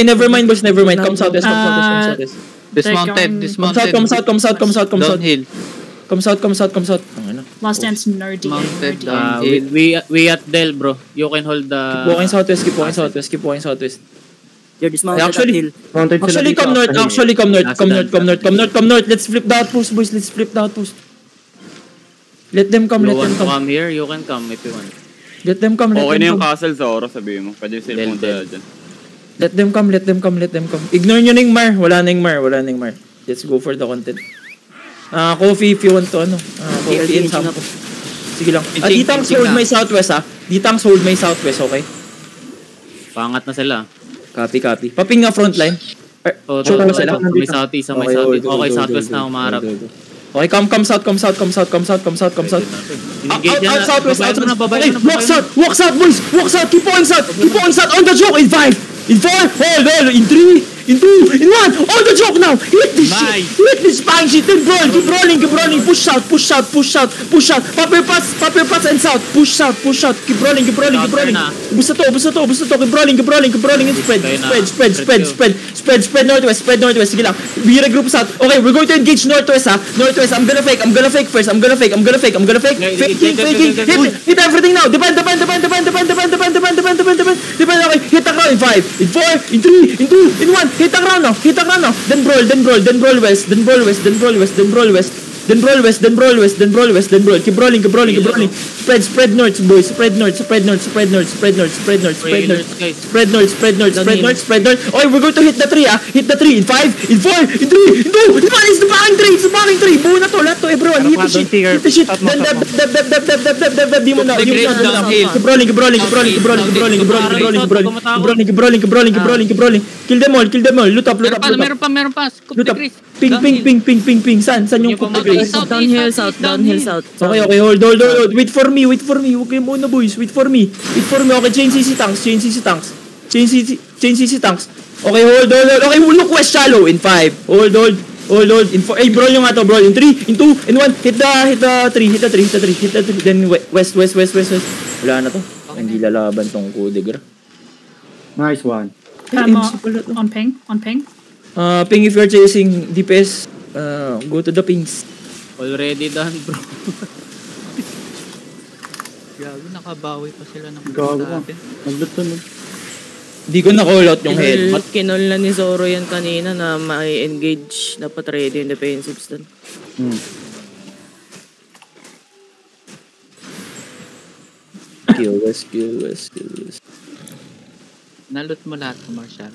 Okay, never mind boys, never mind. Come southwest, come southwest, come southwest. Dismounted. Come south. Downhill. Come south. Ano? Last dance nerdy. Mounted. We at Del, bro. You can hold the... Keep walking southwest. You're dismounted Actually, uphill. come north. Let's flip the outpost, boys. Let them come, You want to come here? You can come if you want. Let them come. Okay na yung castle sa Oro, sabihin mo. Pwede sila pumunta dyan. Let them come. Ignore nyo na yung Mar. Wala na yung Mar. Let's go for the content. Coffee if you want to, coffee and sampo. Sige lang. Ditang hold may southwest, okay? Pangat na sila. Copy. Paping nga front line. Shoot mo sila. May southeast. Okay, southwest na umarap. Okay, come south. Southwest. Walk south, boys. Keep walking south. On the choke in 5. In 4. Hold. In 3. In 2. In 1. On the choke now. Hit this shit. Hit this spine shit. Then keep rolling. Push out. Paper pass and south. Push out. Keep rolling. Busta to. Keep rolling and spread northwest. Sige lang. We regroup south. Okay, we're going to engage northwest, ha. Northwest. I'm gonna fake first. I'm gonna fake. Faking. Hit everything now. Depend. Okay, hit the ground in 5. In 4. In 3. In 2. In 1. Hit the ground now. Then roll west. Keep rolling. Spread north, boys. Spread north. Okay, we're going to hit the 3, ah. Hit the 3 in 5, in 4, in 3, in 2, in 1. It's the backing 3. Buo na to, lahat to, everyone. Hit the shit. Then dab. Di mo na. Keep rolling. Kill them all. Loot up. Meron pa. Loot up. Ping. San yung Grace? Downhill south. Okay, hold. Wait for me. Okay muna, boys. Wait for me. Okay, chain CC tanks. Okay, hold. Okay, look west shallow in 5. Hold. In 4. Hey, brawl yung nga to, brawl. In 3, in 2, in 1. Hit the 3. Then west. Wala na to. Hindi lalaban tong Kudegra. Nice one. On ping. Ping if you're chasing DPS, go to the pings. Already done, bro. Gago, nakabawi pa sila ng Gago. natin. Di ko na-call out yung head. Kinol na ni Zoro yan kanina na may engage. Dapat ready yung defensives dun. Kill west. Nalot mo lahat, Marshall.